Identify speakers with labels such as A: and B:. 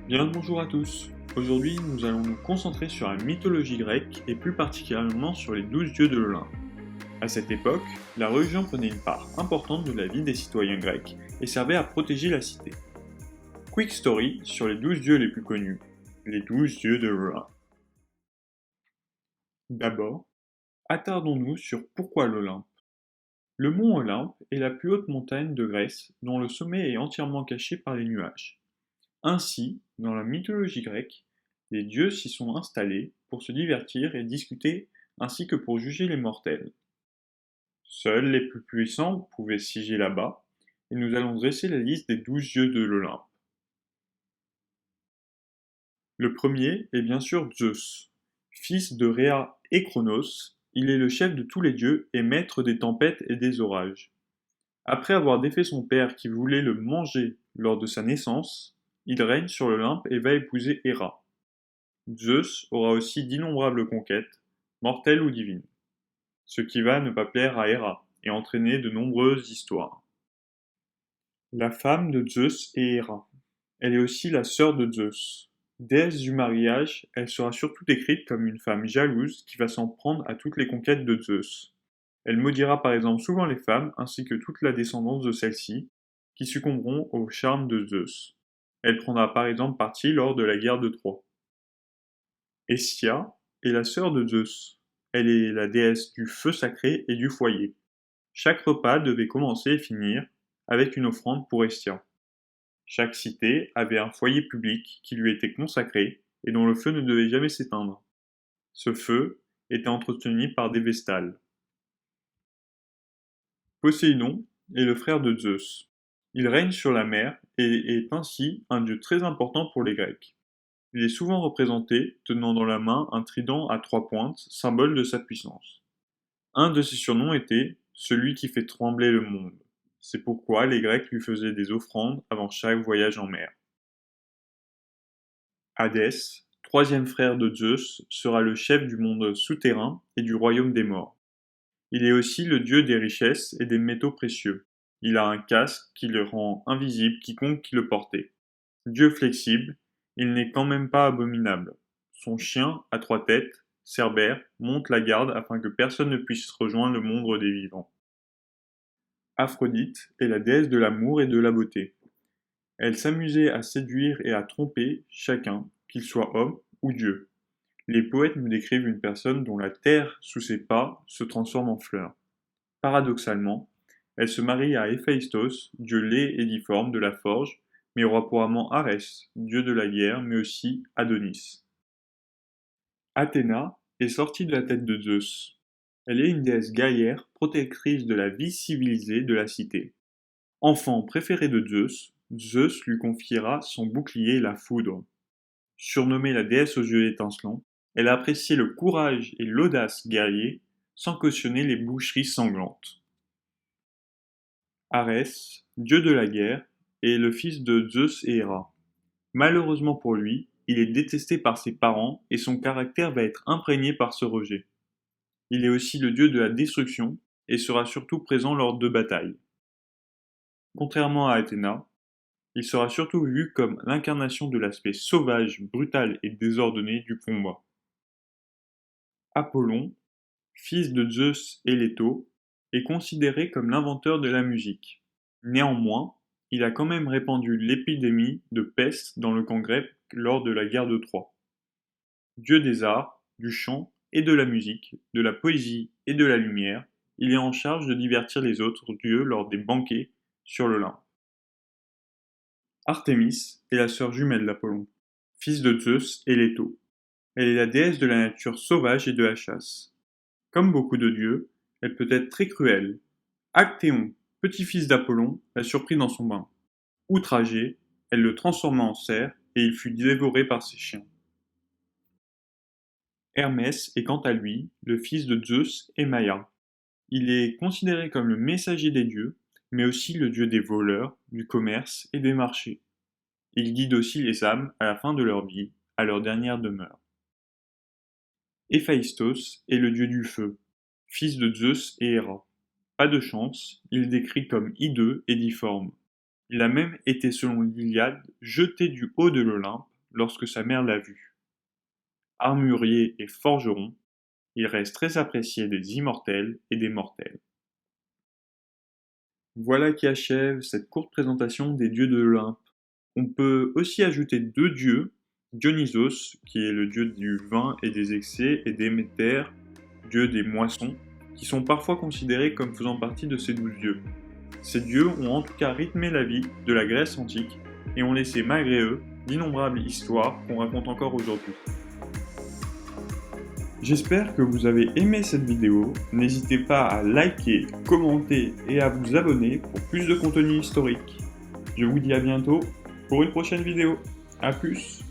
A: Bien le bonjour à tous. Aujourd'hui, nous allons nous concentrer sur la mythologie grecque et plus particulièrement sur les 12 dieux de l'Olympe. À cette époque, la religion prenait une part importante de la vie des citoyens grecs et servait à protéger la cité. Quick story sur les 12 dieux les plus connus. Les 12 dieux de l'Olympe. D'abord, attardons-nous sur pourquoi l'Olympe. Le mont Olympe est la plus haute montagne de Grèce dont le sommet est entièrement caché par les nuages. Ainsi, dans la mythologie grecque, les dieux s'y sont installés pour se divertir et discuter ainsi que pour juger les mortels. Seuls les plus puissants pouvaient siéger là-bas, et nous allons dresser la liste des 12 dieux de l'Olympe. Le premier est bien sûr Zeus. Fils de Rhea et Cronos, il est le chef de tous les dieux et maître des tempêtes et des orages. Après avoir défait son père qui voulait le manger lors de sa naissance, il règne sur l'Olympe et va épouser Héra. Zeus aura aussi d'innombrables conquêtes, mortelles ou divines, ce qui va ne pas plaire à Héra et entraîner de nombreuses histoires. La femme de Zeus est Héra. Elle est aussi la sœur de Zeus. Déesse du mariage, elle sera surtout décrite comme une femme jalouse qui va s'en prendre à toutes les conquêtes de Zeus. Elle maudira par exemple souvent les femmes ainsi que toute la descendance de celles-ci, qui succomberont au charme de Zeus. Elle prendra par exemple parti lors de la guerre de Troie. Hestia est la sœur de Zeus. Elle est la déesse du feu sacré et du foyer. Chaque repas devait commencer et finir avec une offrande pour Hestia. Chaque cité avait un foyer public qui lui était consacré et dont le feu ne devait jamais s'éteindre. Ce feu était entretenu par des vestales. Poséidon est le frère de Zeus. Il règne sur la mer et est ainsi un dieu très important pour les Grecs. Il est souvent représenté tenant dans la main un trident à 3 pointes, symbole de sa puissance. Un de ses surnoms était celui qui fait trembler le monde. C'est pourquoi les Grecs lui faisaient des offrandes avant chaque voyage en mer. Hadès, troisième frère de Zeus, sera le chef du monde souterrain et du royaume des morts. Il est aussi le dieu des richesses et des métaux précieux. Il a un casque qui le rend invisible quiconque qui le portait. Dieu flexible, il n'est quand même pas abominable. Son chien, à 3 têtes, Cerbère, monte la garde afin que personne ne puisse rejoindre le monde des vivants. Aphrodite est la déesse de l'amour et de la beauté. Elle s'amusait à séduire et à tromper chacun, qu'il soit homme ou dieu. Les poètes nous décrivent une personne dont la terre sous ses pas se transforme en fleur. Paradoxalement, elle se marie à Héphaïstos, dieu laid et difforme de la forge, mais aura pour amant Arès, dieu de la guerre, mais aussi Adonis. Athéna est sortie de la tête de Zeus. Elle est une déesse guerrière, protectrice de la vie civilisée de la cité. Enfant préféré de Zeus, Zeus lui confiera son bouclier la foudre. Surnommée la déesse aux yeux étincelants, elle appréciait le courage et l'audace guerrier, sans cautionner les boucheries sanglantes. Arès, dieu de la guerre, est le fils de Zeus et Héra. Malheureusement pour lui, il est détesté par ses parents et son caractère va être imprégné par ce rejet. Il est aussi le dieu de la destruction et sera surtout présent lors de batailles. Contrairement à Athéna, il sera surtout vu comme l'incarnation de l'aspect sauvage, brutal et désordonné du combat. Apollon, fils de Zeus et Leto, est considéré comme l'inventeur de la musique. Néanmoins, il a quand même répandu l'épidémie de peste dans le camp grec lors de la guerre de Troie. Dieu des arts, du chant et de la musique, de la poésie et de la lumière, il est en charge de divertir les autres dieux lors des banquets sur l'Olympe. Artémis est la sœur jumelle d'Apollon, fils de Zeus et Leto. Elle est la déesse de la nature sauvage et de la chasse. Comme beaucoup de dieux, elle peut être très cruelle. Actéon, petit-fils d'Apollon, la surprit dans son bain. Outragée, elle le transforma en cerf et il fut dévoré par ses chiens. Hermès est quant à lui le fils de Zeus et Maïa. Il est considéré comme le messager des dieux, mais aussi le dieu des voleurs, du commerce et des marchés. Il guide aussi les âmes à la fin de leur vie, à leur dernière demeure. Héphaïstos est le dieu du feu, fils de Zeus et Héra. Pas de chance, il est décrit comme hideux et difforme. Il a même été, selon l'Iliade, jeté du haut de l'Olympe lorsque sa mère l'a vu. Armurier et forgeron, il reste très apprécié des immortels et des mortels. Voilà qui achève cette courte présentation des dieux de l'Olympe. On peut aussi ajouter deux dieux, Dionysos, qui est le dieu du vin et des excès, et Déméter, dieu des moissons, qui sont parfois considérés comme faisant partie de ces 12 dieux. Ces dieux ont en tout cas rythmé la vie de la Grèce antique et ont laissé malgré eux d'innombrables histoires qu'on raconte encore aujourd'hui. J'espère que vous avez aimé cette vidéo, n'hésitez pas à liker, commenter et à vous abonner pour plus de contenu historique. Je vous dis à bientôt pour une prochaine vidéo. A plus!